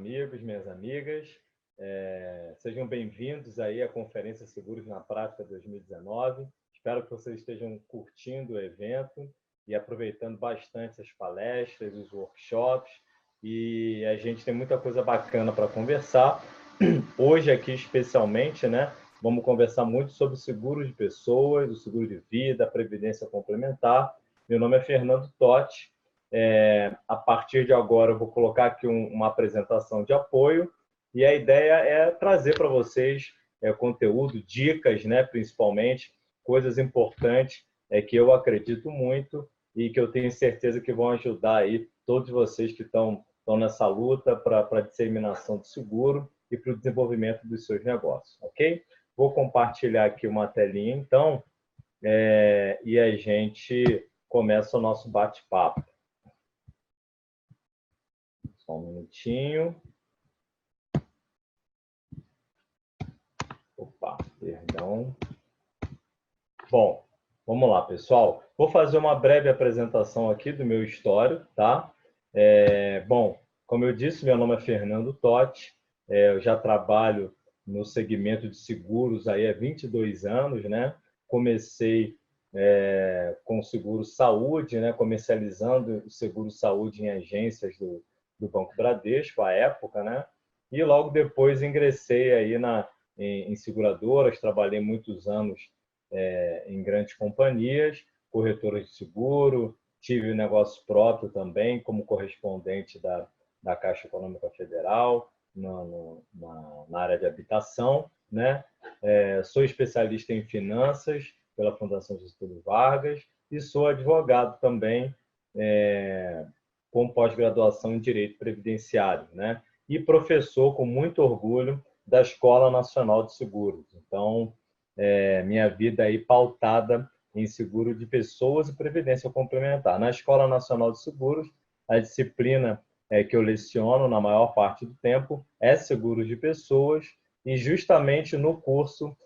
amigos, minhas amigas. Sejam bem-vindos aí à Conferência Seguros na Prática 2019. Espero que vocês estejam curtindo o evento e aproveitando bastante as palestras, os workshops. E a gente tem muita coisa bacana para conversar. Hoje aqui, especialmente, né, vamos conversar muito sobre seguro de pessoas, o seguro de vida, a previdência complementar. Meu nome é Fernando Totti. A partir de agora, eu vou colocar aqui uma apresentação de apoio e a ideia é trazer para vocês conteúdo, dicas, né, principalmente, coisas importantes que eu acredito muito e que eu tenho certeza que vão ajudar aí todos vocês que estão nessa luta para a disseminação do seguro e para o desenvolvimento dos seus negócios, ok? Vou compartilhar aqui uma telinha, então, e a gente começa o nosso bate-papo. Só um minutinho. Opa, perdão. Bom, vamos lá, pessoal. Vou fazer uma breve apresentação aqui do meu histórico, tá? Bom, como eu disse, meu nome é Fernando Totti. Eu já trabalho no segmento de seguros aí há 22 anos, né? Comecei com seguro saúde, né? Comercializando o seguro saúde em agências do Banco Bradesco, à época, né? E logo depois ingressei aí em seguradoras, trabalhei muitos anos em grandes companhias, corretoras de seguro, tive um negócio próprio também, como correspondente da Caixa Econômica Federal, na área de habitação, né? Sou especialista em finanças pela Fundação Getúlio Vargas e sou advogado também, com pós-graduação em Direito Previdenciário, né? E professor com muito orgulho da Escola Nacional de Seguros. Então, minha vida aí pautada em seguro de pessoas e previdência complementar. Na Escola Nacional de Seguros, a disciplina que eu leciono na maior parte do tempo é seguro de pessoas e justamente no curso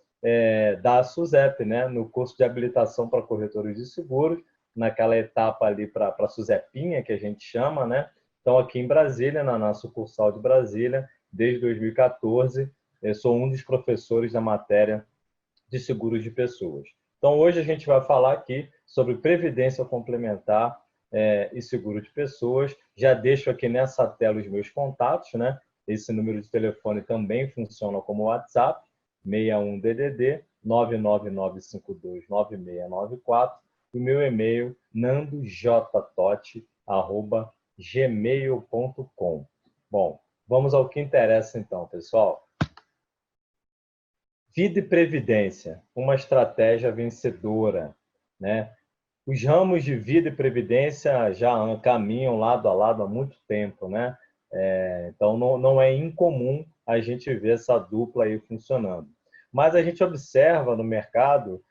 da SUSEP, né? No curso de habilitação para corretores de seguros, naquela etapa ali para a SUSEPinha, que a gente chama, né? Então, aqui em Brasília, na nossa sucursal de Brasília, desde 2014, eu sou um dos professores da matéria de seguros de pessoas. Então, hoje a gente vai falar aqui sobre previdência complementar e seguro de pessoas. Já deixo aqui nessa tela os meus contatos, né? Esse número de telefone também funciona como WhatsApp, 61DDD 999529694, e o meu e-mail nandojtotti@gmail.com. Bom, vamos ao que interessa então, pessoal. Vida e previdência, uma estratégia vencedora, né? Os ramos de vida e previdência já caminham lado a lado há muito tempo, né? Então, não é incomum a gente ver essa dupla aí funcionando. Mas a gente observa no mercado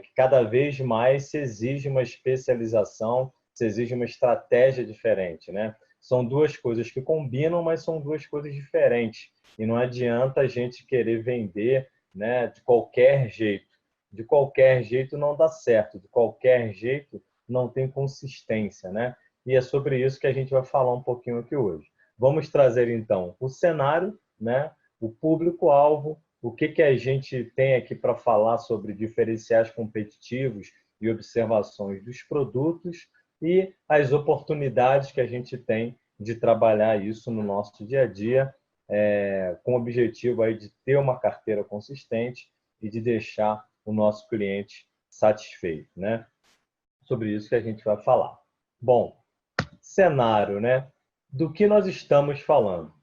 que cada vez mais se exige uma especialização, se exige uma estratégia diferente, né? São duas coisas que combinam, mas são duas coisas diferentes. E não adianta a gente querer vender, né, de qualquer jeito. De qualquer jeito não dá certo, de qualquer jeito não tem consistência, né? E é sobre isso que a gente vai falar um pouquinho aqui hoje. Vamos trazer, então, o cenário, né? O público-alvo, o que a gente tem aqui para falar sobre diferenciais competitivos e observações dos produtos e as oportunidades que a gente tem de trabalhar isso no nosso dia a dia, com o objetivo aí de ter uma carteira consistente e de deixar o nosso cliente satisfeito, né? Sobre isso que a gente vai falar. Bom, cenário, né? Do que nós estamos falando?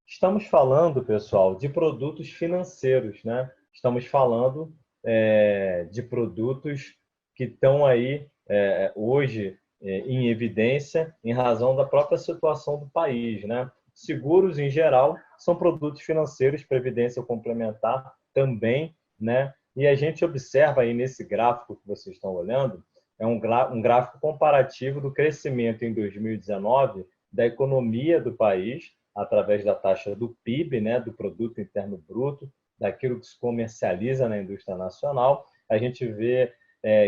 Estamos falando, pessoal, de produtos financeiros, né? Estamos falando de produtos que estão aí hoje em evidência em razão da própria situação do país, né? Seguros, em geral, são produtos financeiros, previdência complementar também, né? E a gente observa aí nesse gráfico que vocês estão olhando, é um gráfico comparativo do crescimento em 2019 da economia do país, através da taxa do PIB, né, do Produto Interno Bruto, daquilo que se comercializa na indústria nacional. A gente vê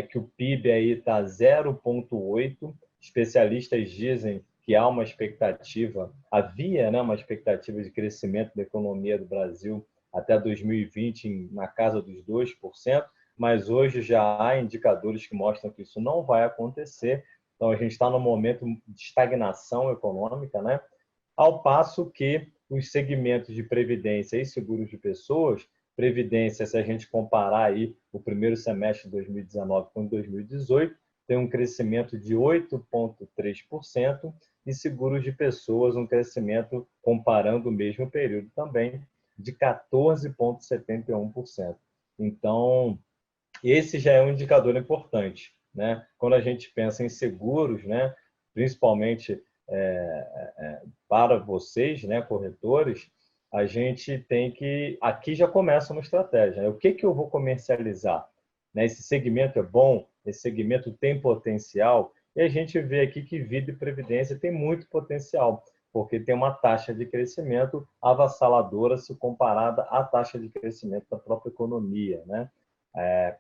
que o PIB aí está 0,8, especialistas dizem que há uma expectativa, havia, né, uma expectativa de crescimento da economia do Brasil até 2020 na casa dos 2%, mas hoje já há indicadores que mostram que isso não vai acontecer. Então, a gente está num momento de estagnação econômica, né? Ao passo que os segmentos de previdência e seguros de pessoas, previdência, se a gente comparar aí o primeiro semestre de 2019 com 2018, tem um crescimento de 8,3% e seguros de pessoas um crescimento, comparando o mesmo período também, de 14,71%. Então, esse já é um indicador importante, né? Quando a gente pensa em seguros, né, principalmente para vocês, né, corretores, a gente tem que... Aqui já começa uma estratégia, né? O que eu vou comercializar? Né? Esse segmento é bom? Esse segmento tem potencial? E a gente vê aqui que vida e previdência tem muito potencial, porque tem uma taxa de crescimento avassaladora se comparada à taxa de crescimento da própria economia, né?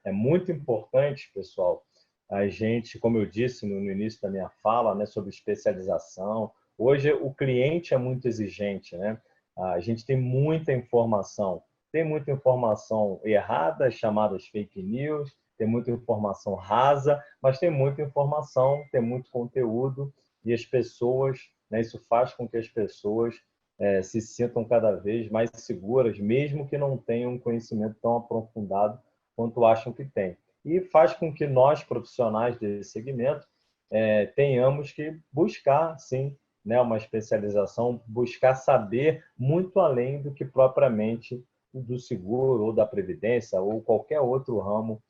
É muito importante, pessoal, a gente, como eu disse no início da minha fala, né, sobre especialização. Hoje o cliente é muito exigente, né? A gente tem muita informação errada, chamadas fake news, tem muita informação rasa, mas tem muita informação, tem muito conteúdo e as pessoas, né, isso faz com que as pessoas se sintam cada vez mais seguras, mesmo que não tenham um conhecimento tão aprofundado quanto acham que têm. E faz com que nós, profissionais desse segmento, tenhamos que buscar, sim, né, uma especialização, buscar saber muito além do que propriamente do seguro ou da previdência ou qualquer outro ramo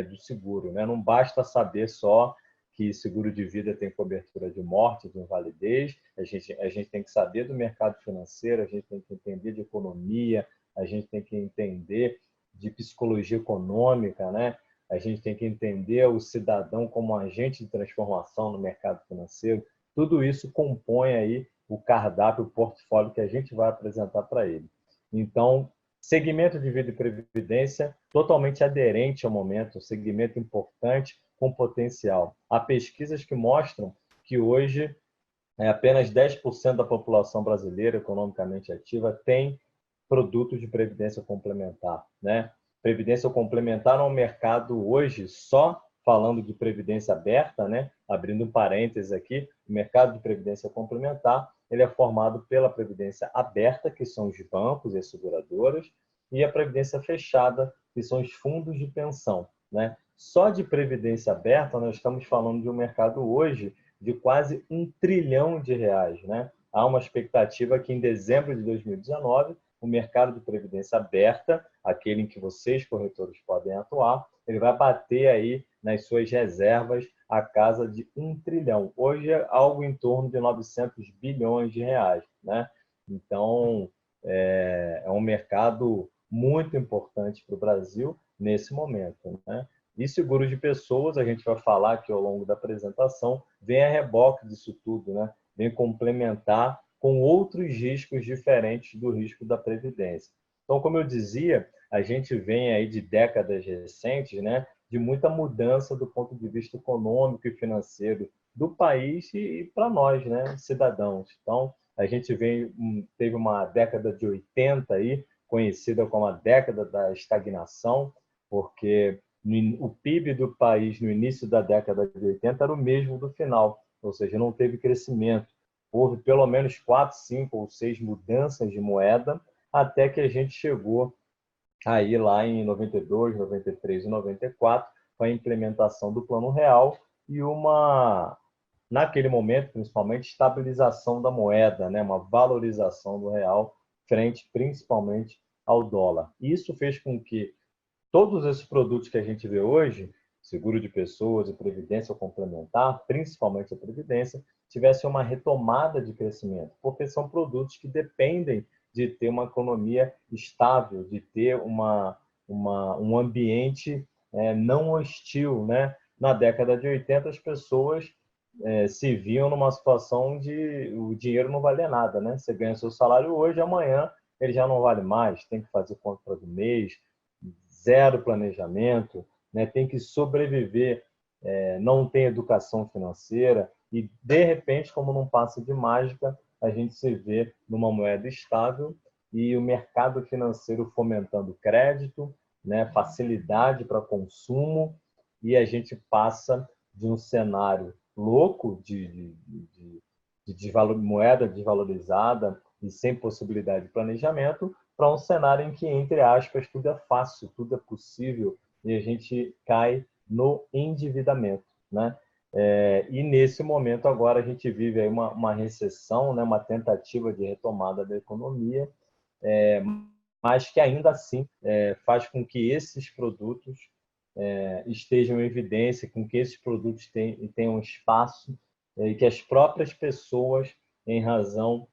do seguro, né? Não basta saber só que seguro de vida tem cobertura de morte, de invalidez, a gente tem que saber do mercado financeiro, a gente tem que entender de economia, a gente tem que entender de psicologia econômica, né? A gente tem que entender o cidadão como um agente de transformação no mercado financeiro. Tudo isso compõe aí o cardápio, o portfólio que a gente vai apresentar para ele. Então, segmento de vida e previdência totalmente aderente ao momento, um segmento importante com potencial. Há pesquisas que mostram que hoje apenas 10% da população brasileira economicamente ativa tem produtos de previdência complementar, né? Previdência complementar é um mercado hoje, só falando de previdência aberta, né? Abrindo um parênteses aqui, o mercado de previdência complementar, ele é formado pela previdência aberta, que são os bancos e as seguradoras, e a previdência fechada, que são os fundos de pensão, né? Só de previdência aberta, nós estamos falando de um mercado hoje de quase R$ 1 trilhão, né? Há uma expectativa que em dezembro de 2019 o mercado de previdência aberta, aquele em que vocês, corretores, podem atuar, ele vai bater aí nas suas reservas a casa de R$ 1 trilhão. Hoje é algo em torno de 900 bilhões de reais, né? Então, é um mercado muito importante para o Brasil nesse momento, né? E seguros de pessoas, a gente vai falar aqui ao longo da apresentação, vem a reboque disso tudo, né? Vem complementar com outros riscos diferentes do risco da previdência. Então, como eu dizia, a gente vem aí de décadas recentes, né, de muita mudança do ponto de vista econômico e financeiro do país e para nós, né, cidadãos. Então, a gente teve uma década de 80 aí, conhecida como a década da estagnação, porque o PIB do país no início da década de 80 era o mesmo do final, ou seja, não teve crescimento. Houve pelo menos 4, 5 ou 6 mudanças de moeda até que a gente chegou aí lá em 92, 93 e 94 com a implementação do Plano Real e naquele momento, principalmente, estabilização da moeda, né? Uma valorização do real frente principalmente ao dólar. Isso fez com que todos esses produtos que a gente vê hoje, seguro de pessoas e previdência complementar, principalmente a previdência, tivesse uma retomada de crescimento, porque são produtos que dependem de ter uma economia estável, de ter um ambiente não hostil, né? Na década de 80, as pessoas se viam numa situação de o dinheiro não valia nada, né? Você ganha seu salário hoje, amanhã ele já não vale mais, tem que fazer conta do mês, zero planejamento, né? Tem que sobreviver, não tem educação financeira. e, de repente, como num passe de mágica, a gente se vê numa moeda estável e o mercado financeiro fomentando crédito, né, facilidade para consumo, e a gente passa de um cenário louco de moeda desvalorizada e sem possibilidade de planejamento para um cenário em que, entre aspas, tudo é fácil, tudo é possível e a gente cai no endividamento, né? E nesse momento agora a gente vive aí uma recessão, né? Uma tentativa de retomada da economia, mas que ainda assim faz com que esses produtos estejam em evidência, com que esses produtos tenham espaço e que as próprias pessoas, em razão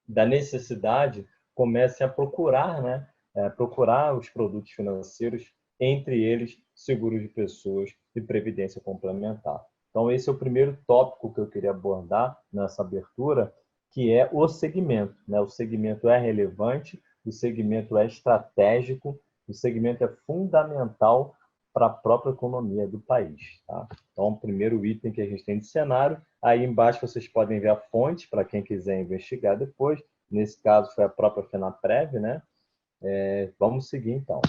da necessidade, comecem a procurar, né? Procurar os produtos financeiros, entre eles seguros de pessoas e previdência complementar. Então, esse é o primeiro tópico que eu queria abordar nessa abertura, que é o segmento, né? O segmento é relevante, o segmento é estratégico, o segmento é fundamental para a própria economia do país. Tá? Então, o primeiro item que a gente tem de cenário, aí embaixo vocês podem ver a fonte, para quem quiser investigar depois, nesse caso foi a própria FENAPREV, né? Vamos seguir então.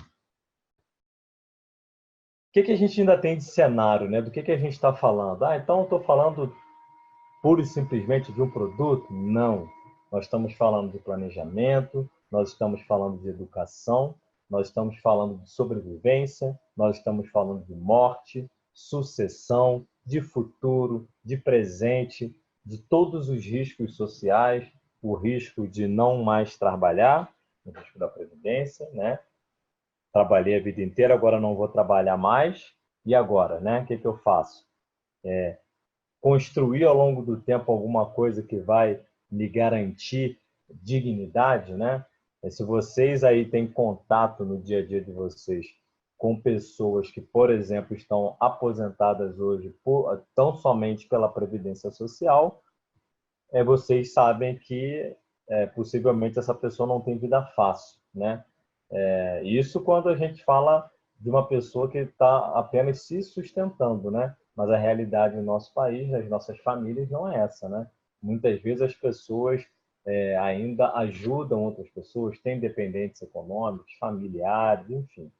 O que a gente ainda tem de cenário, né? Do que a gente está falando? Então eu estou falando pura e simplesmente de um produto? Não. Nós estamos falando de planejamento, nós estamos falando de educação, nós estamos falando de sobrevivência, nós estamos falando de morte, sucessão, de futuro, de presente, de todos os riscos sociais, o risco de não mais trabalhar, o risco da previdência, né? Trabalhei a vida inteira, agora não vou trabalhar mais, e agora, né? O que eu faço? Construir ao longo do tempo alguma coisa que vai me garantir dignidade, né? Se vocês aí têm contato no dia a dia de vocês com pessoas que, por exemplo, estão aposentadas hoje tão somente pela Previdência Social, vocês sabem que possivelmente essa pessoa não tem vida fácil, né? Isso quando a gente fala de uma pessoa que está apenas se sustentando, né? Mas a realidade no nosso país, nas nossas famílias, não é essa, né? Muitas vezes as pessoas ainda ajudam outras pessoas, têm dependentes econômicos, familiares, enfim.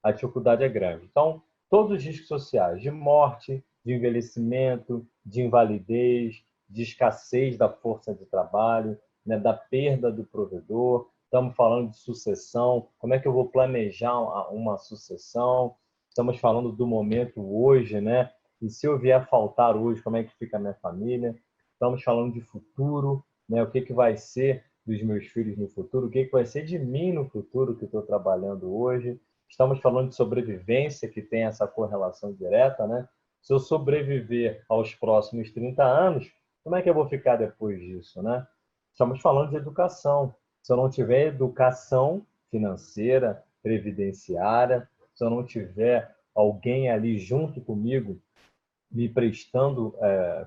A dificuldade é grande. Então, todos os riscos sociais, de morte, de envelhecimento, de invalidez, de escassez da força de trabalho, né, da perda do provedor, estamos falando de sucessão, como é que eu vou planejar uma sucessão, estamos falando do momento hoje, né? E se eu vier a faltar hoje, como é que fica a minha família? Estamos falando de futuro, né? O que vai ser dos meus filhos no futuro? O que vai ser de mim no futuro que estou trabalhando hoje? Estamos falando de sobrevivência, que tem essa correlação direta, né? Se eu sobreviver aos próximos 30 anos, como é que eu vou ficar depois disso, né? Estamos falando de educação. Se eu não tiver educação financeira, previdenciária, se eu não tiver alguém ali junto comigo, me prestando,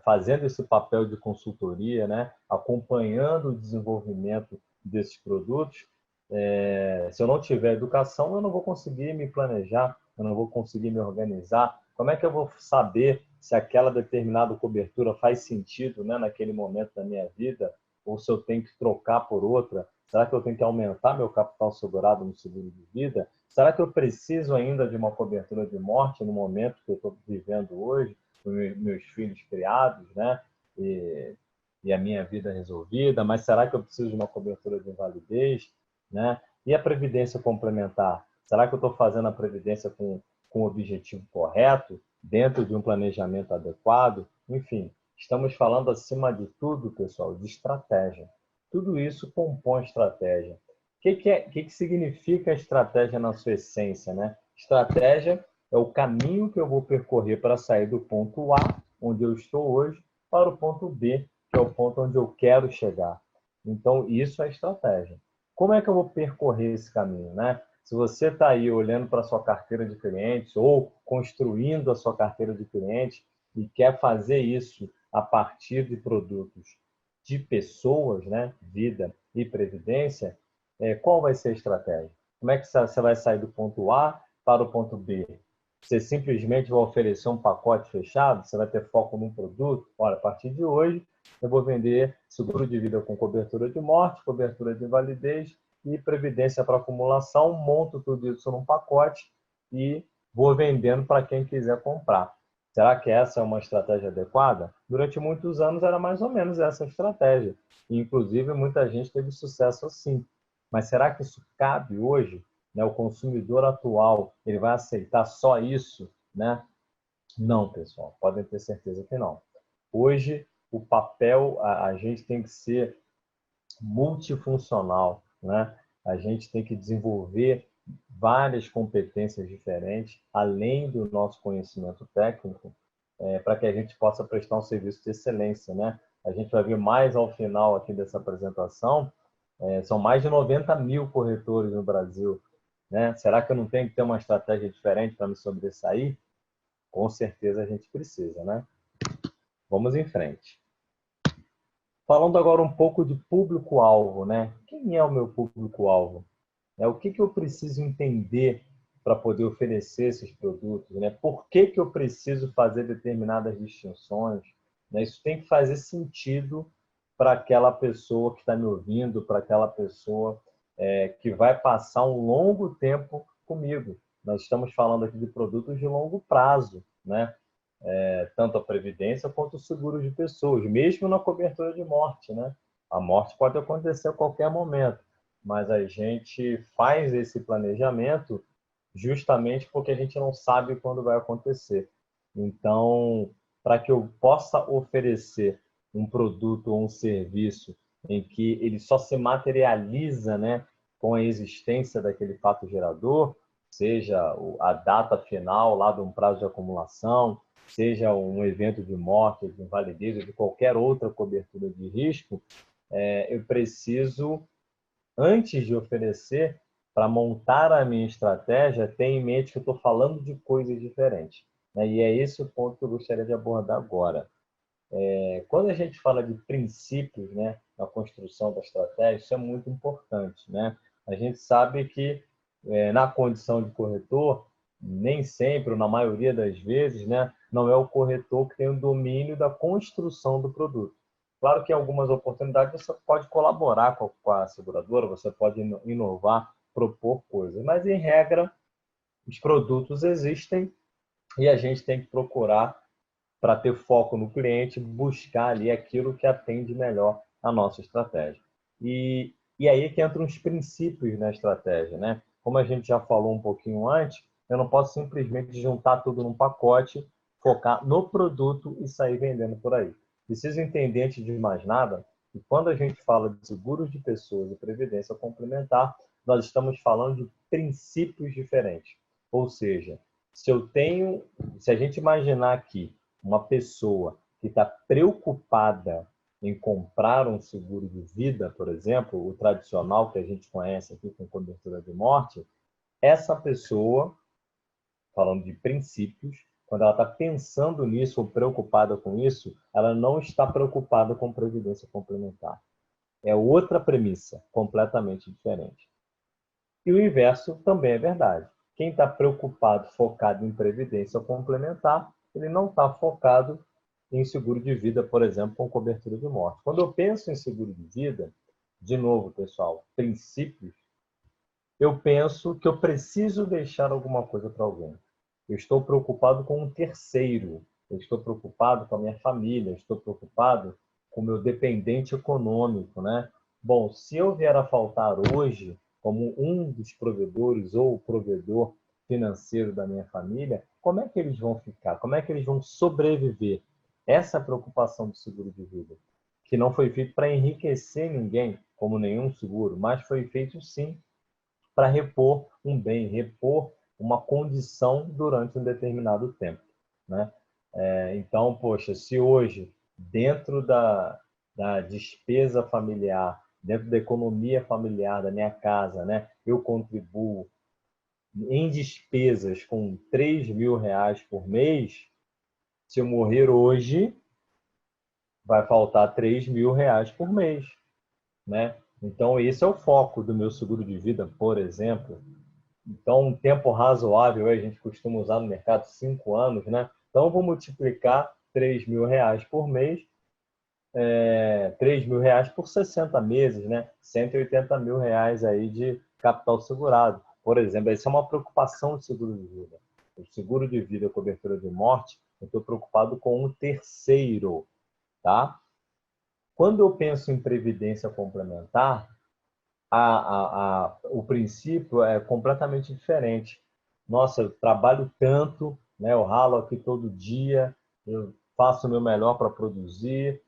fazendo esse papel de consultoria, né? Acompanhando o desenvolvimento desses produtos, se eu não tiver educação, eu não vou conseguir me planejar, eu não vou conseguir me organizar. Como é que eu vou saber se aquela determinada cobertura faz sentido, né, naquele momento da minha vida, ou se eu tenho que trocar por outra? Será que eu tenho que aumentar meu capital segurado no seguro de vida? Será que eu preciso ainda de uma cobertura de morte no momento que eu estou vivendo hoje, com meus filhos criados, né? E a minha vida resolvida? Mas será que eu preciso de uma cobertura de invalidez? Né? E a previdência complementar? Será que eu estou fazendo a previdência com o objetivo correto, dentro de um planejamento adequado? Enfim, estamos falando, acima de tudo, pessoal, de estratégia. Tudo isso compõe estratégia. O que significa estratégia na sua essência, né? Estratégia é o caminho que eu vou percorrer para sair do ponto A, onde eu estou hoje, para o ponto B, que é o ponto onde eu quero chegar. Então, isso é estratégia. Como é que eu vou percorrer esse caminho, né? Se você está aí olhando para a sua carteira de clientes ou construindo a sua carteira de clientes e quer fazer isso a partir de produtos de pessoas, né? Vida e previdência, qual vai ser a estratégia? Como é que você vai sair do ponto A para o ponto B? Você simplesmente vai oferecer um pacote fechado? Você vai ter foco num produto? Olha, a partir de hoje, eu vou vender seguro de vida com cobertura de morte, cobertura de invalidez e previdência para acumulação. Monto tudo isso num pacote e vou vendendo para quem quiser comprar. Será que essa é uma estratégia adequada? Durante muitos anos era mais ou menos essa estratégia. E, inclusive, muita gente teve sucesso assim. Mas será que isso cabe hoje? Né? O consumidor atual, ele vai aceitar só isso? Né? Não, pessoal, podem ter certeza que não. Hoje, o papel, a gente tem que ser multifuncional, né? A gente tem que desenvolver várias competências diferentes, além do nosso conhecimento técnico, para que a gente possa prestar um serviço de excelência, né? A gente vai ver mais ao final aqui dessa apresentação, são mais de 90 mil corretores no Brasil, né? Será que eu não tenho que ter uma estratégia diferente para me sobressair? Com certeza a gente precisa, né? Vamos em frente. Falando agora um pouco de público-alvo, né? Quem é o meu público-alvo? O que eu preciso entender para poder oferecer esses produtos, né? Por que eu preciso fazer determinadas distinções? Né? Isso tem que fazer sentido para aquela pessoa que está me ouvindo, para aquela pessoa que vai passar um longo tempo comigo. Nós estamos falando aqui de produtos de longo prazo, né? Tanto a previdência quanto o seguro de pessoas, mesmo na cobertura de morte, né? A morte pode acontecer a qualquer momento, mas a gente faz esse planejamento justamente porque a gente não sabe quando vai acontecer. Então, para que eu possa oferecer um produto ou um serviço em que ele só se materializa, né, com a existência daquele fato gerador, seja a data final lá de um prazo de acumulação, seja um evento de morte, de invalidez, ou de qualquer outra cobertura de risco, eu preciso, antes de oferecer, para montar a minha estratégia, ter em mente que eu estou falando de coisas diferentes. Né? E é esse o ponto que eu gostaria de abordar agora. Quando a gente fala de princípios, né, na construção da estratégia, isso é muito importante. Né? A gente sabe que, na condição de corretor, nem sempre, ou na maioria das vezes, né, não é o corretor que tem o domínio da construção do produto. Claro que em algumas oportunidades você pode colaborar com a seguradora, você pode inovar, propor coisas, mas em regra, os produtos existem e a gente tem que procurar, para ter foco no cliente, buscar ali aquilo que atende melhor a nossa estratégia. E aí que entram os princípios na estratégia, né? Como a gente já falou um pouquinho antes, eu não posso simplesmente juntar tudo num pacote, focar no produto e sair vendendo por aí. Preciso entender, antes de mais nada, que quando a gente fala de seguros de pessoas e previdência complementar, nós estamos falando de princípios diferentes. Ou seja, se a gente imaginar aqui uma pessoa que está preocupada em comprar um seguro de vida, por exemplo, o tradicional que a gente conhece aqui com cobertura de morte, essa pessoa, falando de princípios, quando ela está pensando nisso ou preocupada com isso, ela não está preocupada com previdência complementar. É outra premissa, completamente diferente. E o inverso também é verdade. Quem está preocupado, focado em previdência complementar, ele não está focado em seguro de vida, por exemplo, com cobertura de morte. Quando eu penso em seguro de vida, de novo, pessoal, princípios, eu penso que eu preciso deixar alguma coisa para alguém. Eu estou preocupado com um terceiro, eu estou preocupado com a minha família, eu estou preocupado com o meu dependente econômico, né? Bom, se eu vier a faltar hoje, como um dos provedores ou o provedor financeiro da minha família, como é que eles vão ficar? Como é que eles vão sobreviver? Essa é a preocupação do seguro de vida, que não foi feito para enriquecer ninguém, como nenhum seguro, mas foi feito sim para repor um bem, repor uma condição durante um determinado tempo, né? Então, poxa, se hoje, dentro da despesa familiar, dentro da economia familiar da minha casa, né, eu contribuo em despesas com R$ 3.000 por mês, se eu morrer hoje, vai faltar R$ 3.000 por mês, né? Então, esse é o foco do meu seguro de vida, por exemplo. Então, um tempo razoável, a gente costuma usar no mercado 5 anos, né? Então, eu vou multiplicar R$ 3.000 por mês, R$ 3.000 por 60 meses, né? R$ 180.000 aí de capital segurado. Por exemplo, isso é uma preocupação do seguro de vida. O seguro de vida, cobertura de morte, eu estou preocupado com um terceiro, tá? Quando eu penso em previdência complementar, o princípio é completamente diferente. Nossa, eu trabalho tanto, né? Eu ralo aqui todo dia, eu faço o meu melhor para produzir,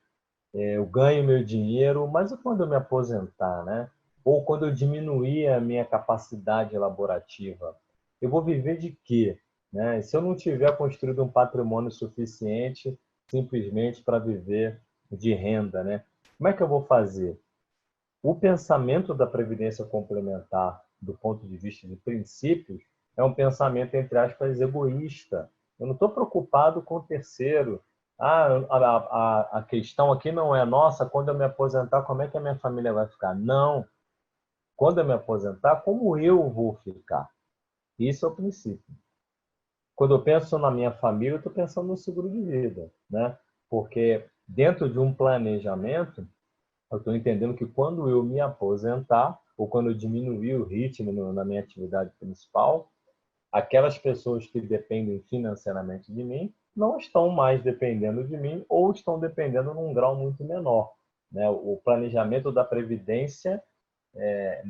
eu ganho meu dinheiro, mas e quando eu me aposentar, né? Ou quando eu diminuir a minha capacidade elaborativa, eu vou viver de quê? Né? Se eu não tiver construído um patrimônio suficiente simplesmente para viver de renda, né? Como é que eu vou fazer? O pensamento da previdência complementar, do ponto de vista de princípios, é um pensamento, entre aspas, egoísta. Eu não estou preocupado com o terceiro. A questão aqui não é, nossa, quando eu me aposentar, como é que a minha família vai ficar? Não. Quando eu me aposentar, como eu vou ficar? Isso é o princípio. Quando eu penso na minha família, eu estou pensando no seguro de vida, né? Porque dentro de um planejamento, eu estou entendendo que quando eu me aposentar, ou quando eu diminuir o ritmo na minha atividade principal, aquelas pessoas que dependem financeiramente de mim não estão mais dependendo de mim ou estão dependendo num grau muito menor, né? O planejamento da previdência,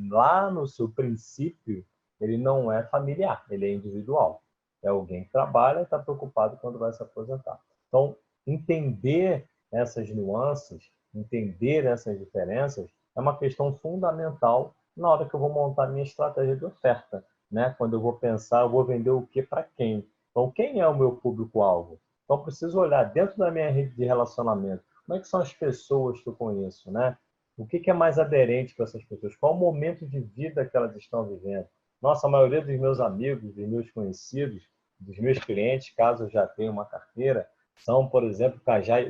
lá no seu princípio, ele não é familiar, ele é individual. É alguém que trabalha e está preocupado quando vai se aposentar. Então, entender essas nuances, entender essas diferenças, é uma questão fundamental na hora que eu vou montar minha estratégia de oferta, né? Quando eu vou pensar, eu vou vender o que para quem? Então, quem é o meu público-alvo? Então, eu preciso olhar dentro da minha rede de relacionamento, como é que são as pessoas que eu conheço, né? O que é mais aderente para essas pessoas? Qual o momento de vida que elas estão vivendo? Nossa, a maioria dos meus amigos, dos meus conhecidos, dos meus clientes, caso eu já tenha uma carteira, são, por exemplo,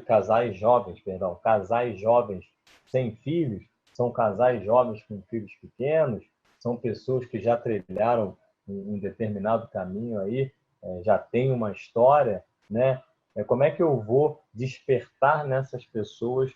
casais jovens, perdão, casais jovens sem filhos, são casais jovens com filhos pequenos, são pessoas que já trilharam um determinado caminho aí, já tem uma história, né? Como é que eu vou despertar nessas pessoas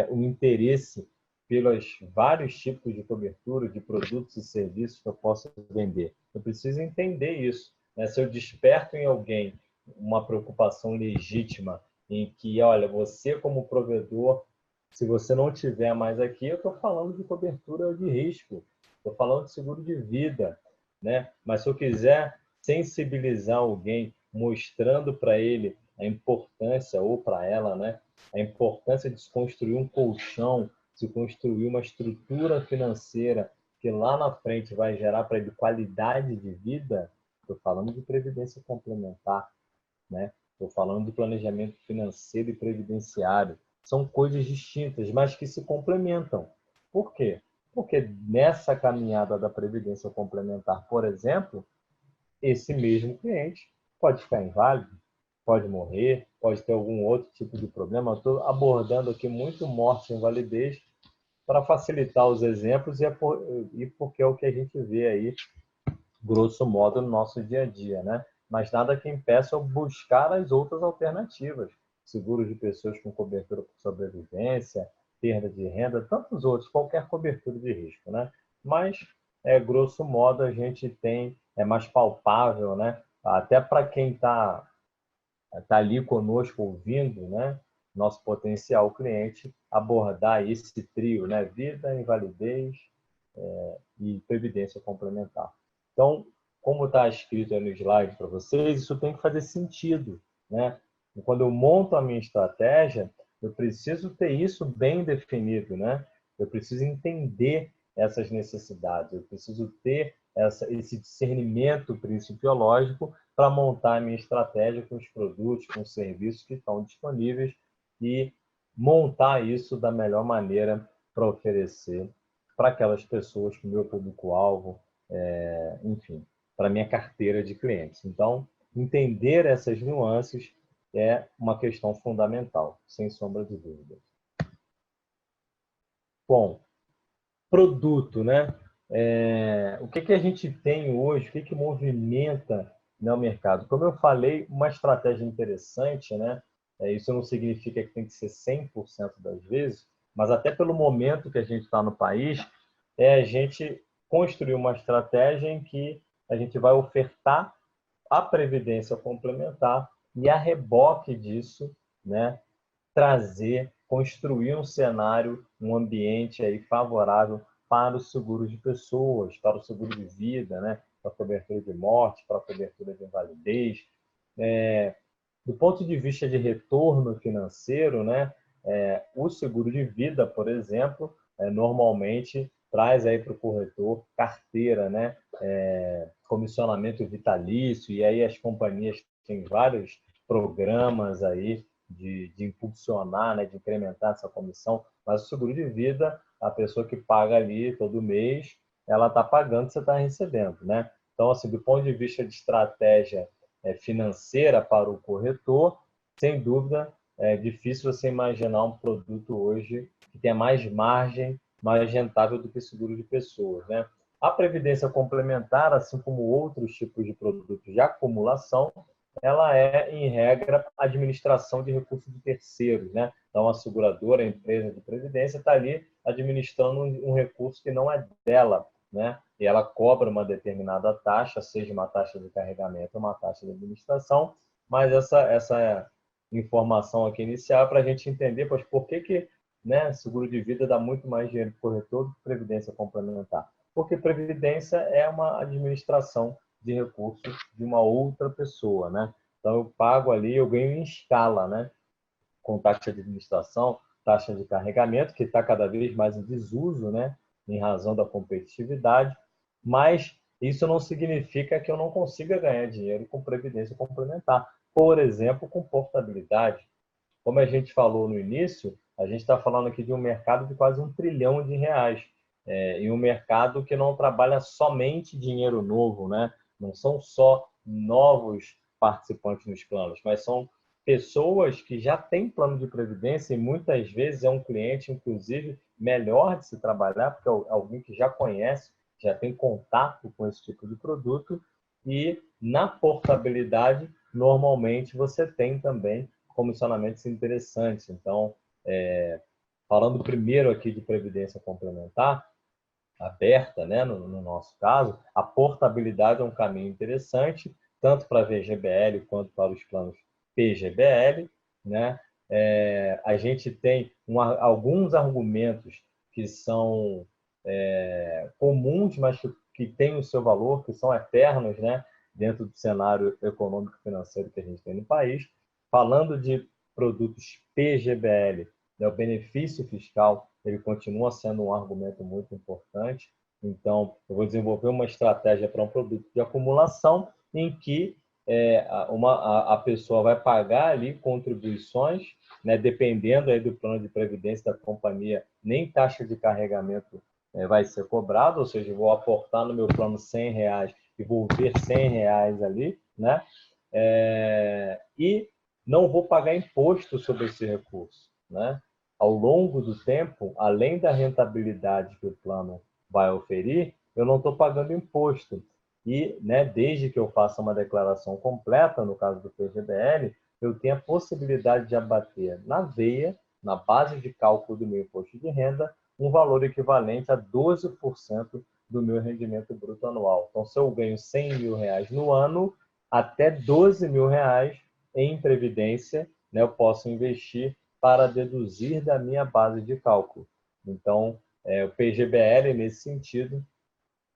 o interesse pelos vários tipos de cobertura, de produtos e serviços que eu posso vender? Eu preciso entender isso, né? Se eu desperto em alguém uma preocupação legítima em que, olha, você como provedor, se você não tiver mais aqui, eu estou falando de cobertura de risco, estou falando de seguro de vida, né? Mas se eu quiser sensibilizar alguém, mostrando para ele a importância, ou para ela, né? A importância de se construir um colchão, se construir uma estrutura financeira que lá na frente vai gerar para ele qualidade de vida, estou falando de previdência complementar, né? Estou falando de planejamento financeiro e previdenciário. São coisas distintas, mas que se complementam. Por quê? Porque nessa caminhada da previdência complementar, por exemplo, esse mesmo cliente pode ficar inválido, pode morrer, pode ter algum outro tipo de problema. Eu estou abordando aqui muito morte e invalidez para facilitar os exemplos e porque é o que a gente vê aí, grosso modo, no nosso dia a dia, né? Mas nada que impeça eu buscar as outras alternativas. Seguros de pessoas com cobertura por sobrevivência, perda de renda, tantos outros, qualquer cobertura de risco, né? Mas, grosso modo, a gente tem, é mais palpável, né? Até para quem está ali conosco ouvindo, né? Nosso potencial cliente, abordar esse trio, né? Vida, invalidez, e previdência complementar. Então, como está escrito aí no slide para vocês, isso tem que fazer sentido, né? E quando eu monto a minha estratégia, eu preciso ter isso bem definido, né? Eu preciso entender essas necessidades, eu preciso ter esse discernimento principiológico para montar a minha estratégia com os produtos, com os serviços que estão disponíveis e montar isso da melhor maneira para oferecer para aquelas pessoas, para o meu público-alvo, enfim, para a minha carteira de clientes. Então, entender essas nuances é uma questão fundamental, sem sombra de dúvida. Bom, produto, né? O que a gente tem hoje, o que movimenta, né, o mercado? Como eu falei, uma estratégia interessante, né? Isso não significa que tem que ser 100% das vezes, mas até pelo momento que a gente está no país, é a gente construir uma estratégia em que a gente vai ofertar a previdência complementar e, a reboque disso, né, trazer, construir um cenário, um ambiente aí favorável para os seguros de pessoas, para o seguro de vida, né, para a cobertura de morte, para a cobertura de invalidez. Do ponto de vista de retorno financeiro, né, o seguro de vida, por exemplo, normalmente traz aí para o corretor carteira, né, comissionamento vitalício, e aí as companhias têm vários programas aí de impulsionar, né, de incrementar essa comissão, mas o seguro de vida, a pessoa que paga ali todo mês, ela está pagando, você está recebendo, né? Então, assim, do ponto de vista de estratégia financeira para o corretor, sem dúvida, é difícil você imaginar um produto hoje que tenha mais margem, mais rentável do que seguro de pessoas, né? A previdência complementar, assim como outros tipos de produtos de acumulação, ela é, em regra, administração de recursos de terceiros, né? Então, a seguradora, a empresa de previdência, está ali administrando um recurso que não é dela, né? E ela cobra uma determinada taxa, seja uma taxa de carregamento ou uma taxa de administração, mas essa informação aqui inicial é para a gente entender, pois, por que, né, seguro de vida dá muito mais dinheiro para o corretor do que previdência complementar. Porque previdência é uma administração de recursos de uma outra pessoa, né? Então eu pago ali, eu ganho em escala, né? Com taxa de administração, taxa de carregamento, que está cada vez mais em desuso, né? Em razão da competitividade, mas isso não significa que eu não consiga ganhar dinheiro com previdência complementar. Por exemplo, com portabilidade. Como a gente falou no início, a gente está falando aqui de um mercado de quase R$ 1 trilhão, e um mercado que não trabalha somente dinheiro novo, né? Não são só novos participantes nos planos, mas são pessoas que já têm plano de previdência e muitas vezes é um cliente, inclusive, melhor de se trabalhar, porque é alguém que já conhece, já tem contato com esse tipo de produto, e na portabilidade, normalmente você tem também comissionamentos interessantes. Então, falando primeiro aqui de previdência complementar, aberta, né, no nosso caso, a portabilidade é um caminho interessante, tanto para a VGBL quanto para os planos PGBL, né? A gente tem alguns argumentos que são comuns, mas que têm o seu valor, que são eternos, né, dentro do cenário econômico e financeiro que a gente tem no país. Falando de produtos PGBL, né, o benefício fiscal ele continua sendo um argumento muito importante. Então, eu vou desenvolver uma estratégia para um produto de acumulação em que a pessoa vai pagar ali contribuições, né, dependendo aí do plano de previdência da companhia, nem taxa de carregamento vai ser cobrado, ou seja, eu vou aportar no meu plano R$ 100 e vou ver R$ 100 ali, né? E não vou pagar imposto sobre esse recurso, né? Ao longo do tempo, além da rentabilidade que o plano vai oferir, eu não estou pagando imposto. E, né, desde que eu faça uma declaração completa, no caso do PGBL, eu tenho a possibilidade de abater na veia, na base de cálculo do meu imposto de renda, um valor equivalente a 12% do meu rendimento bruto anual. Então, se eu ganho R$ 100.000 no ano, até R$ 12.000 em previdência, né, eu posso investir para deduzir da minha base de cálculo. Então, o PGBL, nesse sentido,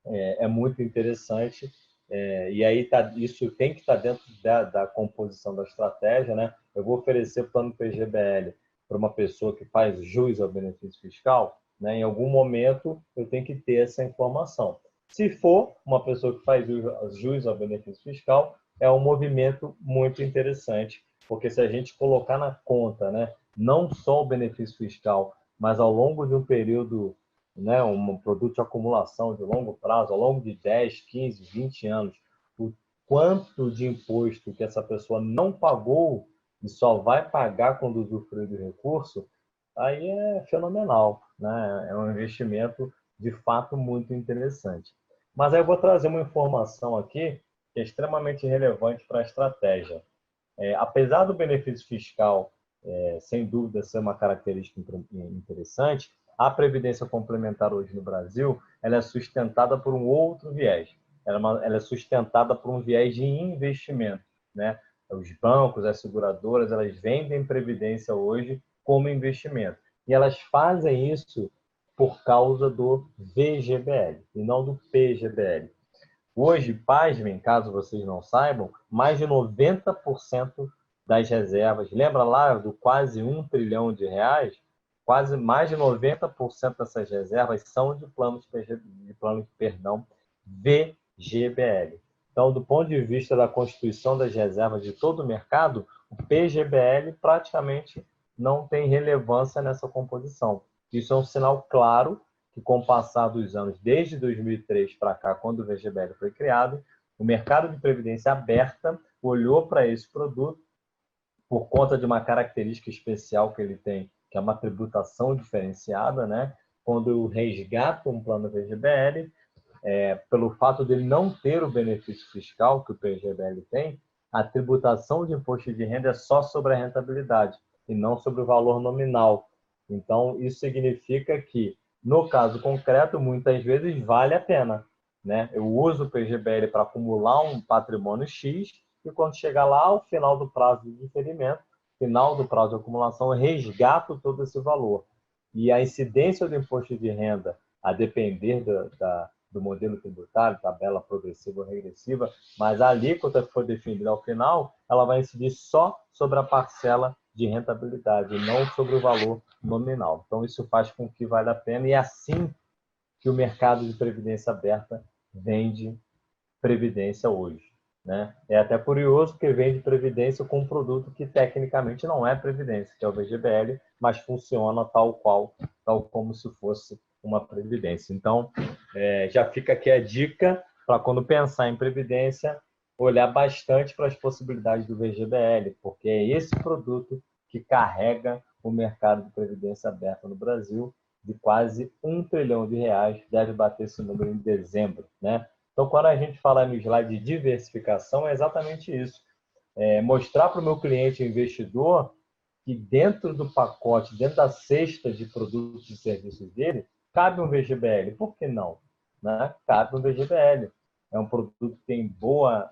é muito interessante. E aí isso tem que estar dentro da composição da estratégia, né? Eu vou oferecer plano PGBL para uma pessoa que faz jus ao benefício fiscal, né? Em algum momento eu tenho que ter essa informação. Se for uma pessoa que faz jus ao benefício fiscal, é um movimento muito interessante, porque se a gente colocar na conta, né, não só o benefício fiscal, mas ao longo de um período, né, um produto de acumulação de longo prazo, ao longo de 10, 15, 20 anos, o quanto de imposto que essa pessoa não pagou e só vai pagar quando usufruir do recurso, aí é fenomenal, né? É um investimento de fato muito interessante. Mas aí eu vou trazer uma informação aqui que é extremamente relevante para a estratégia. Apesar do benefício fiscal, sem dúvida, ser uma característica interessante, a previdência complementar hoje no Brasil, ela é sustentada por um outro viés. Ela é sustentada por um viés de investimento, né? Os bancos, as seguradoras, elas vendem previdência hoje como investimento. E elas fazem isso por causa do VGBL e não do PGBL. Hoje, pasmem, caso vocês não saibam, mais de 90% das reservas, lembra lá do quase 1 trilhão de reais? Quase mais de 90% dessas reservas são de planos, VGBL. Então, do ponto de vista da constituição das reservas de todo o mercado, o PGBL praticamente não tem relevância nessa composição. Isso é um sinal claro que, com o passar dos anos, desde 2003 para cá, quando o VGBL foi criado, o mercado de previdência aberta olhou para esse produto por conta de uma característica especial que ele tem, que é uma tributação diferenciada, né? Quando eu resgato um plano VGBL, pelo fato dele não ter o benefício fiscal que o PGBL tem, a tributação de imposto de renda é só sobre a rentabilidade e não sobre o valor nominal. Então, isso significa que, no caso concreto, muitas vezes vale a pena, né? Eu uso o PGBL para acumular um patrimônio X e quando chegar lá ao final do prazo de diferimento, final do prazo de acumulação, eu resgato todo esse valor. E a incidência do imposto de renda, a depender do modelo tributário, tabela progressiva ou regressiva, mas a alíquota que for definida ao final, ela vai incidir só sobre a parcela de rentabilidade, não sobre o valor nominal. Então, isso faz com que vale a pena e é assim que o mercado de previdência aberta vende previdência hoje, né? É até curioso porque vende previdência com um produto que tecnicamente não é previdência, que é o VGBL, mas funciona tal como se fosse uma previdência. Então, já fica aqui a dica para quando pensar em previdência, olhar bastante para as possibilidades do VGBL, porque é esse produto que carrega o mercado de previdência aberta no Brasil de quase 1 trilhão de reais, deve bater esse número em dezembro, né? Então, quando a gente fala no slide de diversificação, é exatamente isso. Mostrar para o meu cliente investidor que dentro do pacote, dentro da cesta de produtos e serviços dele, cabe um VGBL. Por que não? Né? Cabe um VGBL. É um produto que tem boa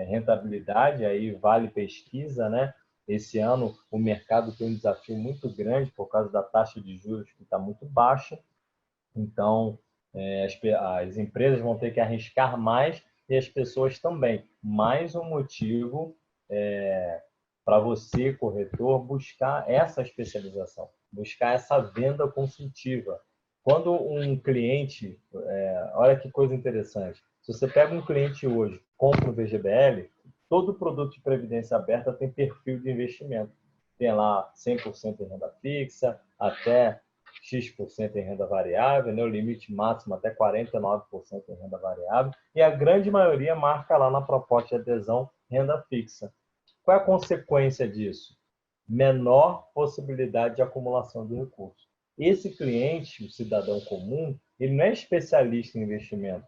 rentabilidade, aí vale pesquisa, né? Esse ano o mercado tem um desafio muito grande por causa da taxa de juros que está muito baixa. Então, as empresas vão ter que arriscar mais e as pessoas também. Mais um motivo para você, corretor, buscar essa especialização, buscar essa venda consultiva. Quando um cliente, olha que coisa interessante, se você pega um cliente hoje, compra um VGBL, todo produto de previdência aberta tem perfil de investimento. Tem lá 100% em renda fixa, até X% em renda variável, né? O limite máximo até 49% em renda variável, e a grande maioria marca lá na proposta de adesão renda fixa. Qual é a consequência disso? Menor possibilidade de acumulação de recursos. Esse cliente, o cidadão comum, ele não é especialista em investimento.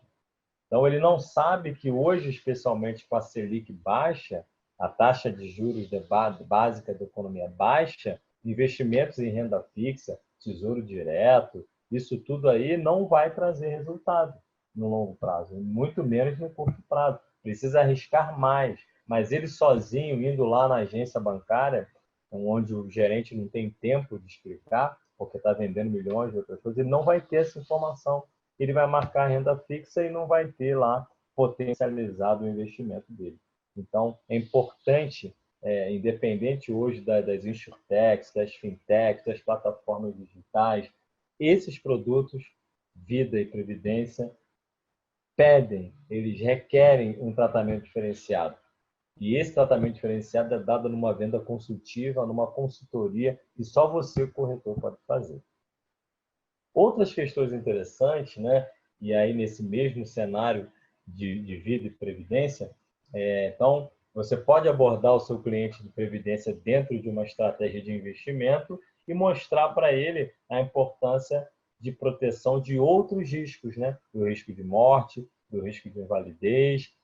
Então, ele não sabe que hoje, especialmente com a Selic baixa, a taxa de juros básica da economia baixa, investimentos em renda fixa, tesouro direto, isso tudo aí não vai trazer resultado no longo prazo, muito menos no curto prazo. Precisa arriscar mais, mas ele sozinho, indo lá na agência bancária, onde o gerente não tem tempo de explicar, porque está vendendo milhões de outras coisas, ele não vai ter essa informação. Ele vai marcar a renda fixa e não vai ter lá potencializado o investimento dele. Então, é importante, independente hoje das insurtechs, das fintechs, das plataformas digitais, esses produtos, vida e previdência, eles requerem um tratamento diferenciado. E esse tratamento diferenciado é dado numa venda consultiva, numa consultoria, que só você, corretor, pode fazer. Outras questões interessantes, né? E aí nesse mesmo cenário de vida e previdência, então você pode abordar o seu cliente de previdência dentro de uma estratégia de investimento e mostrar para ele a importância de proteção de outros riscos, né? Do risco de morte, do risco de invalidez,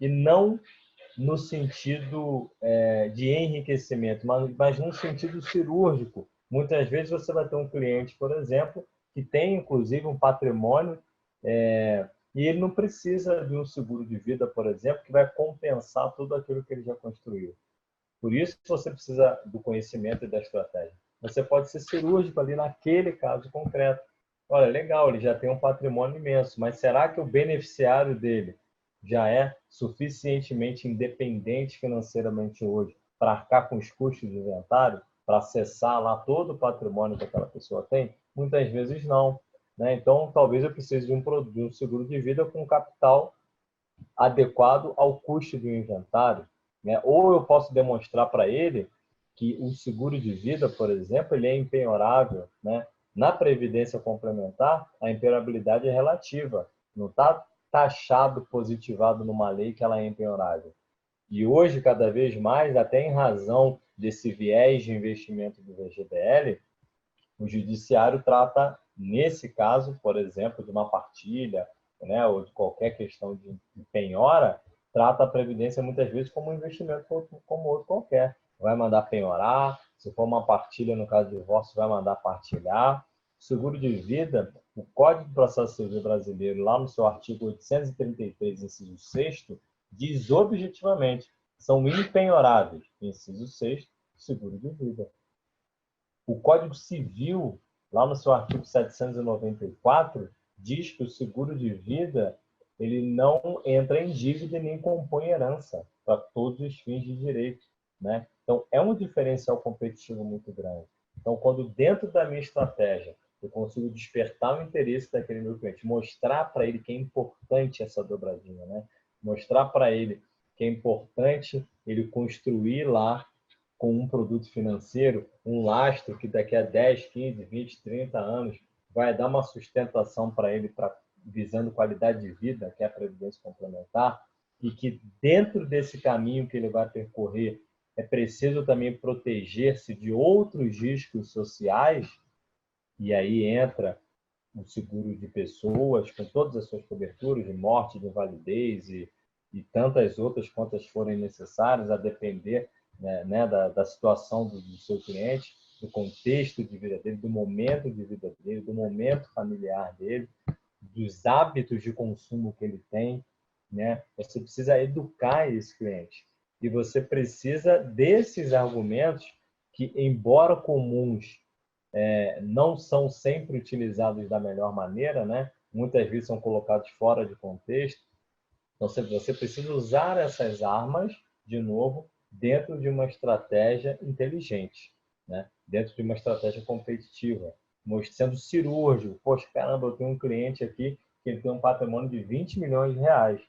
e não no sentido de enriquecimento, mas num sentido cirúrgico. Muitas vezes você vai ter um cliente, por exemplo, que tem, inclusive, um patrimônio e ele não precisa de um seguro de vida, por exemplo, que vai compensar tudo aquilo que ele já construiu. Por isso que você precisa do conhecimento e da estratégia. Você pode ser cirúrgico ali naquele caso concreto. Olha, legal, ele já tem um patrimônio imenso, mas será que o beneficiário dele já é suficientemente independente financeiramente hoje para arcar com os custos de inventário, para acessar lá todo o patrimônio que aquela pessoa tem? Muitas vezes não. Né? Então, talvez eu precise de um seguro de vida com capital adequado ao custo do inventário. Né? Ou eu posso demonstrar para ele que o seguro de vida, por exemplo, ele é impenhorável. Né? Na previdência complementar, a impenhorabilidade é relativa. Não está taxado, positivado numa lei que ela é impenhorável. E hoje, cada vez mais, até em razão desse viés de investimento do VGBL, o judiciário trata, nesse caso, por exemplo, de uma partilha, né, ou de qualquer questão de penhora, trata a previdência muitas vezes como um investimento como outro qualquer. Vai mandar penhorar, se for uma partilha, no caso de divórcio, vai mandar partilhar. Seguro de vida, o Código de Processo Civil brasileiro, lá no seu artigo 833, inciso 6º, diz objetivamente, são impenhoráveis, inciso 6º, seguro de vida. O Código Civil, lá no seu artigo 794, diz que o seguro de vida ele não entra em dívida e nem compõe herança para todos os fins de direito. Né? Então, é um diferencial competitivo muito grande. Então, quando dentro da minha estratégia eu consigo despertar o interesse daquele meu cliente, mostrar para ele que é importante essa dobradinha, né? Mostrar para ele que é importante ele construir lá com um produto financeiro, um lastro que daqui a 10, 15, 20, 30 anos vai dar uma sustentação para ele, visando qualidade de vida, que é a previdência complementar, e que dentro desse caminho que ele vai percorrer é preciso também proteger-se de outros riscos sociais, e aí entra o seguro de pessoas, com todas as suas coberturas de morte, de invalidez e tantas outras quantas forem necessárias, a depender né, da situação do seu cliente, do contexto de vida dele, do momento de vida dele, do momento familiar dele, dos hábitos de consumo que ele tem. Né? Você precisa educar esse cliente. E você precisa desses argumentos que, embora comuns, não são sempre utilizados da melhor maneira, né? Muitas vezes são colocados fora de contexto. Então, você precisa usar essas armas, de novo, dentro de uma estratégia inteligente, né? Dentro de uma estratégia competitiva, sendo cirúrgico. Poxa, caramba, eu tenho um cliente aqui que ele tem um patrimônio de 20 milhões de reais.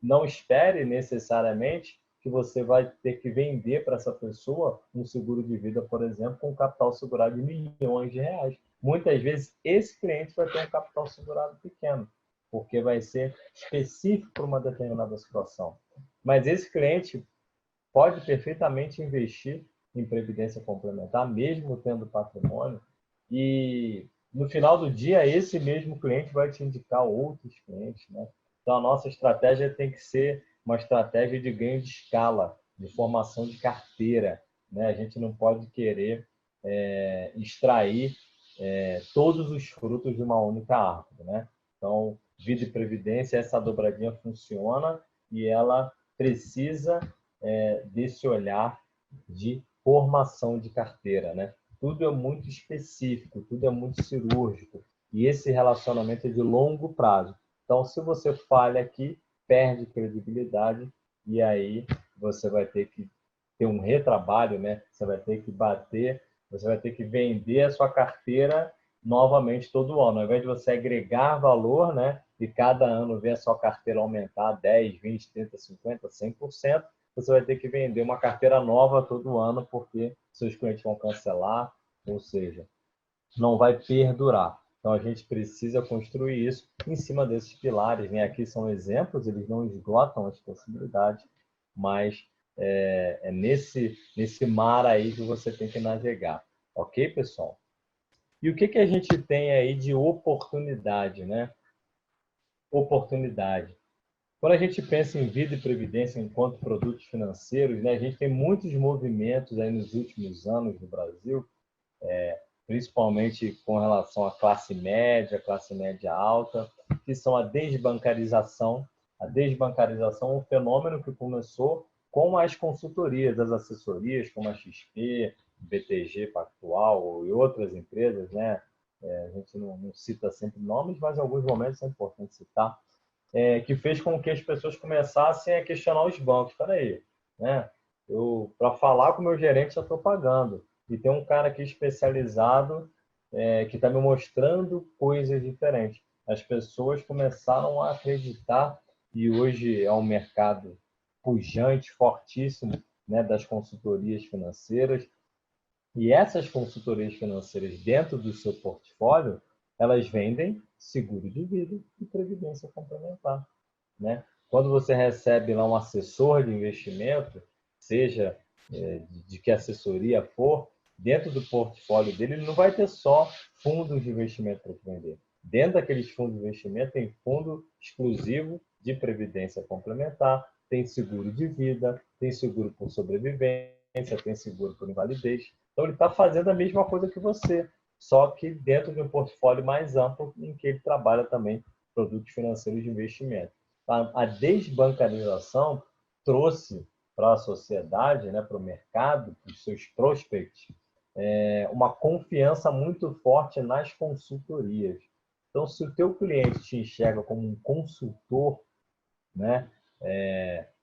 Não espere necessariamente que você vai ter que vender para essa pessoa um seguro de vida, por exemplo, com um capital segurado de milhões de reais. Muitas vezes, esse cliente vai ter um capital segurado pequeno, porque vai ser específico para uma determinada situação. Mas esse cliente pode perfeitamente investir em previdência complementar, mesmo tendo patrimônio, e no final do dia, esse mesmo cliente vai te indicar outros clientes. Né? Então, a nossa estratégia tem que ser uma estratégia de ganho de escala, de formação de carteira. Né? A gente não pode querer extrair todos os frutos de uma única árvore. Né? Então, vida e previdência, essa dobradinha funciona e ela precisa desse olhar de formação de carteira, né? Tudo é muito específico, tudo é muito cirúrgico e esse relacionamento é de longo prazo. Então, se você falha aqui, perde credibilidade e aí você vai ter que ter um retrabalho, né? Você vai ter que você vai ter que vender a sua carteira novamente todo ano. Ao invés de você agregar valor, né? E cada ano ver a sua carteira aumentar 10, 20, 30, 50, 100%, você vai ter que vender uma carteira nova todo ano, porque seus clientes vão cancelar, ou seja, não vai perdurar. Então, a gente precisa construir isso em cima desses pilares. Né? Aqui são exemplos, eles não esgotam as possibilidades, mas nesse mar aí que você tem que navegar. Ok, pessoal? E o que que a gente tem aí de oportunidade, né? Oportunidade. Quando a gente pensa em vida e previdência enquanto produtos financeiros, né, a gente tem muitos movimentos aí nos últimos anos no Brasil, principalmente com relação à classe média alta, que são a desbancarização. A desbancarização é um fenômeno que começou com as consultorias, as assessorias, como a XP, BTG Pactual e outras empresas, né? A gente não cita sempre nomes, mas em alguns momentos é importante citar, que fez com que as pessoas começassem a questionar os bancos. Espera aí, né? Eu, para falar com o meu gerente, já estou pagando. E tem um cara aqui especializado que está me mostrando coisas diferentes. As pessoas começaram a acreditar, e hoje é um mercado pujante, fortíssimo, né, das consultorias financeiras. E essas consultorias financeiras, dentro do seu portfólio, elas vendem seguro de vida e previdência complementar, né? Quando você recebe lá um assessor de investimento, seja de que assessoria for, dentro do portfólio dele, ele não vai ter só fundos de investimento para te vender. Dentro daqueles fundos de investimento tem fundo exclusivo de previdência complementar, tem seguro de vida, tem seguro por sobrevivência, tem seguro por invalidez. Então ele está fazendo a mesma coisa que você, só que dentro de um portfólio mais amplo em que ele trabalha também produtos financeiros de investimento. A desbancarização trouxe para a sociedade, né, para o mercado, para os seus prospects, uma confiança muito forte nas consultorias. Então, se o teu cliente te enxerga como um consultor, né,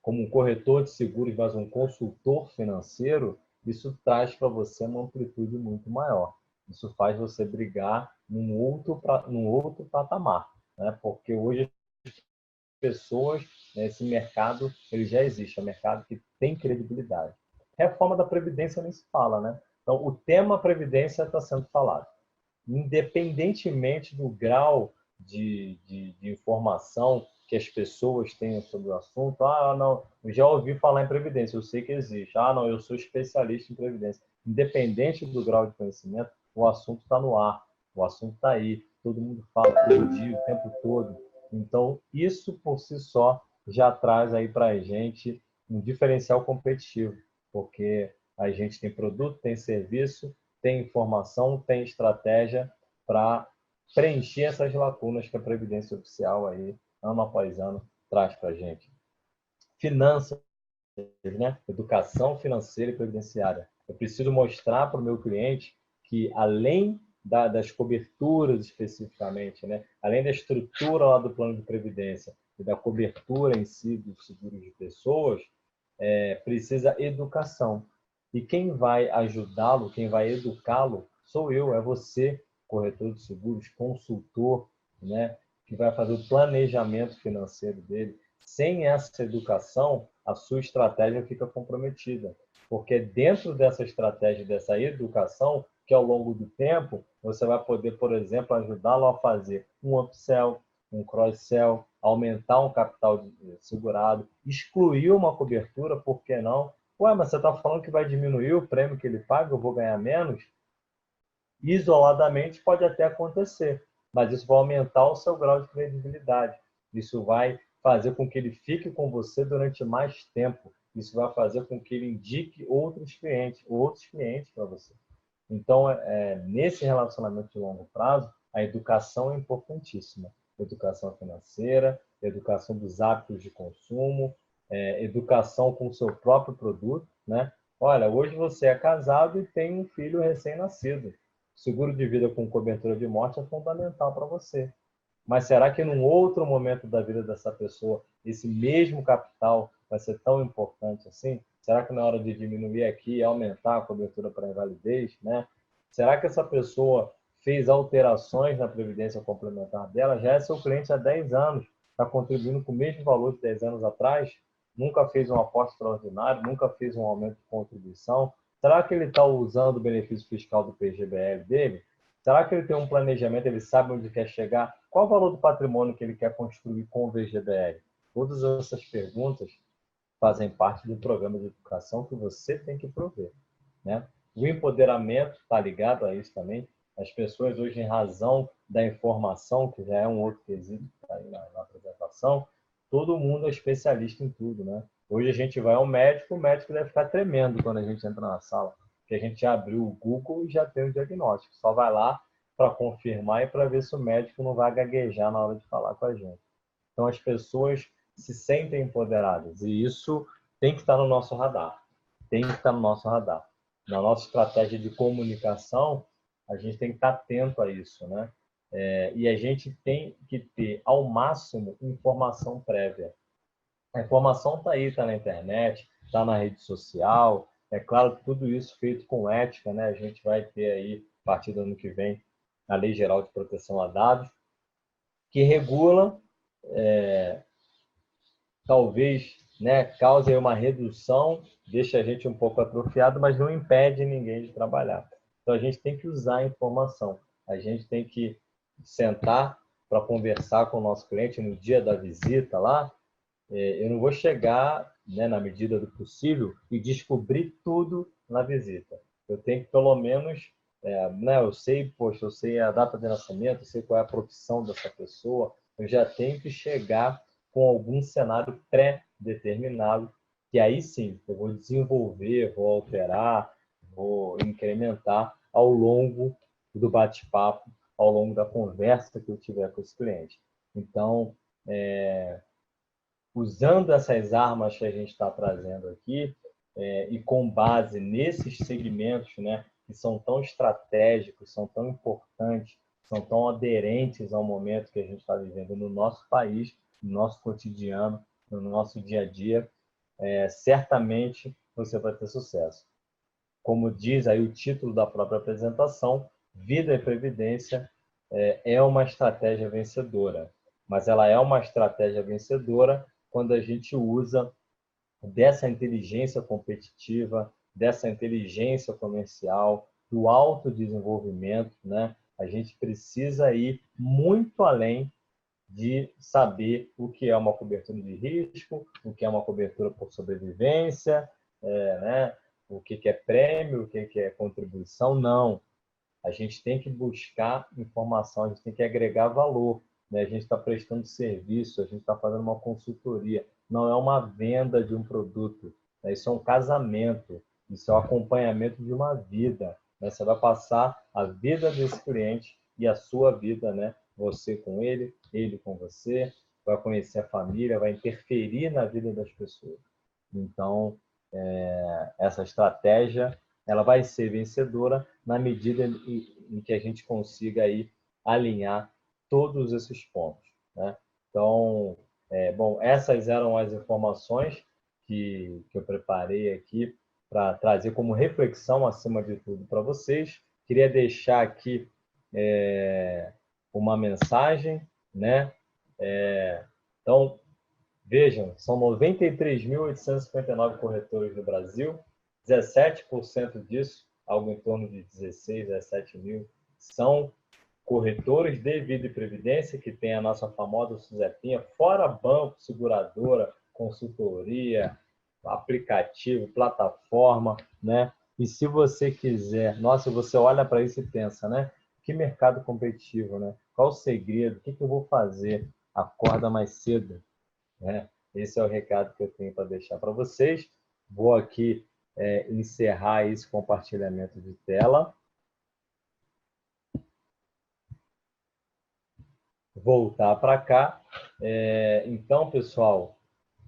como um corretor de seguros, mas um consultor financeiro, isso traz para você uma amplitude muito maior. Isso faz você brigar num outro patamar, né? Porque hoje pessoas, né, esse mercado ele já existe, é um mercado que tem credibilidade. Reforma da Previdência nem se fala, né? Então, o tema Previdência está sendo falado. Independentemente do grau de informação que as pessoas tenham sobre o assunto, não, eu já ouvi falar em Previdência, eu sei que existe. Não, eu sou especialista em Previdência. Independente do grau de conhecimento, o assunto está no ar, o assunto está aí, todo mundo fala todo dia, o tempo todo. Então, isso por si só já traz aí para a gente um diferencial competitivo, porque a gente tem produto, tem serviço, tem informação, tem estratégia para preencher essas lacunas que a Previdência Oficial aí, ano após ano, traz para a gente. Finanças, né? Educação financeira e previdenciária. Eu preciso mostrar para o meu cliente que, além das coberturas especificamente, né? Além da estrutura lá do plano de previdência e da cobertura em si dos seguros de pessoas, precisa educação. E quem vai ajudá-lo, quem vai educá-lo, sou eu, é você, corretor de seguros, consultor, né? Que vai fazer o planejamento financeiro dele. Sem essa educação, a sua estratégia fica comprometida. Porque dentro dessa estratégia, dessa educação, que ao longo do tempo, você vai poder, por exemplo, ajudá-lo a fazer um upsell, um cross-sell, aumentar um capital segurado, excluir uma cobertura, por que não? Ué, mas você está falando que vai diminuir o prêmio que ele paga, eu vou ganhar menos? Isoladamente pode até acontecer, mas isso vai aumentar o seu grau de credibilidade. Isso vai fazer com que ele fique com você durante mais tempo. Isso vai fazer com que ele indique outros clientes para você. Então, nesse relacionamento de longo prazo, a educação é importantíssima. Educação financeira, educação dos hábitos de consumo, educação com o seu próprio produto, né? Olha, hoje você é casado e tem um filho recém-nascido. Seguro de vida com cobertura de morte é fundamental para você. Mas será que num outro momento da vida dessa pessoa, esse mesmo capital vai ser tão importante assim? Será que na hora de diminuir aqui e aumentar a cobertura para invalidez, né? Será que essa pessoa fez alterações na previdência complementar dela? Já é seu cliente há 10 anos, está contribuindo com o mesmo valor de 10 anos atrás? Nunca fez um aporte extraordinário, nunca fez um aumento de contribuição? Será que ele está usando o benefício fiscal do PGBL dele? Será que ele tem um planejamento, ele sabe onde quer chegar? Qual o valor do patrimônio que ele quer construir com o VGBL? Todas essas perguntas fazem parte do programa de educação que você tem que prover, né? O empoderamento está ligado a isso também. As pessoas hoje, em razão da informação, que já é um outro quesito que está aí na apresentação, todo mundo é especialista em tudo, né? Hoje a gente vai ao médico, o médico deve ficar tremendo quando a gente entra na sala, porque a gente já abriu o Google e já tem o diagnóstico. Só vai lá para confirmar e para ver se o médico não vai gaguejar na hora de falar com a gente. Então, as pessoas se sentem empoderadas e isso tem que estar no nosso radar. Tem que estar no nosso radar. Na nossa estratégia de comunicação, a gente tem que estar atento a isso, né? E a gente tem que ter, ao máximo, informação prévia. A informação está aí, está na internet, está na rede social. É claro que tudo isso feito com ética, né? A gente vai ter aí, a partir do ano que vem, a Lei Geral de Proteção a Dados, que regula, talvez, né, cause uma redução, deixa a gente um pouco atrofiado, mas não impede ninguém de trabalhar. Então, a gente tem que usar a informação. A gente tem que sentar para conversar com o nosso cliente no dia da visita lá. Eu não vou chegar, né, na medida do possível e descobrir tudo na visita. Eu tenho que, pelo menos, né, eu sei, poxa, eu sei a data de nascimento, eu sei qual é a profissão dessa pessoa, eu já tenho que chegar com algum cenário pré-determinado, que aí sim eu vou desenvolver, vou alterar, vou incrementar ao longo do bate-papo, ao longo da conversa que eu tiver com esse cliente. Então, usando essas armas que a gente está trazendo aqui, e com base nesses segmentos, né, que são tão estratégicos, são tão importantes, são tão aderentes ao momento que a gente está vivendo no nosso país, no nosso cotidiano, no nosso dia a dia, certamente você vai ter sucesso. Como diz aí o título da própria apresentação, Vida e Previdência é uma estratégia vencedora. Mas ela é uma estratégia vencedora quando a gente usa dessa inteligência competitiva, dessa inteligência comercial, do autodesenvolvimento, né? A gente precisa ir muito além de saber o que é uma cobertura de risco, o que é uma cobertura por sobrevivência, né? O que é prêmio, o que é contribuição. Não. A gente tem que buscar informação, a gente tem que agregar valor, né? A gente está prestando serviço, a gente está fazendo uma consultoria, não é uma venda de um produto, né? Isso é um casamento, isso é um acompanhamento de uma vida, né? Você vai passar a vida desse cliente e a sua vida, né? Você com ele com você, vai conhecer a família, vai interferir na vida das pessoas. Então, essa estratégia ela vai ser vencedora na medida em que a gente consiga aí alinhar todos esses pontos, né? Então, bom, essas eram as informações que eu preparei aqui para trazer como reflexão, acima de tudo, para vocês. Queria deixar aqui uma mensagem, né? Então, vejam, são 93.859 corretores no Brasil, 17% disso, algo em torno de 16, 17 mil, são corretores de vida e previdência, que tem a nossa famosa Suzepinha, fora banco, seguradora, consultoria, aplicativo, plataforma, né? E se você quiser, nossa, você olha para isso e pensa, né? Que mercado competitivo, né? Qual o segredo? O que eu vou fazer? Acorda mais cedo, né? Esse é o recado que eu tenho para deixar para vocês. Vou aqui encerrar esse compartilhamento de tela. Voltar para cá. Então, pessoal,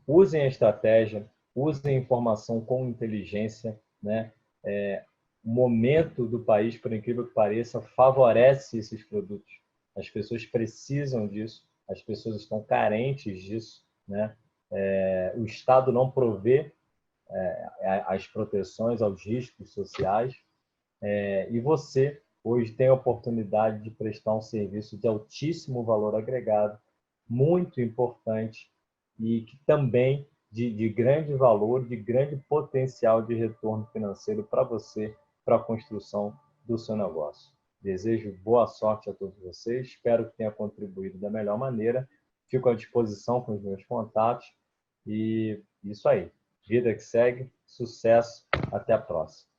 usem a estratégia, usem a informação com inteligência, né? O momento do país, por incrível que pareça, favorece esses produtos. As pessoas precisam disso, as pessoas estão carentes disso, né? O Estado não provê as proteções aos riscos sociais, e você hoje tem a oportunidade de prestar um serviço de altíssimo valor agregado, muito importante e que também de grande valor, de grande potencial de retorno financeiro para você, para a construção do seu negócio. Desejo boa sorte a todos vocês, espero que tenha contribuído da melhor maneira, fico à disposição com os meus contatos e isso aí. Vida que segue, sucesso, até a próxima.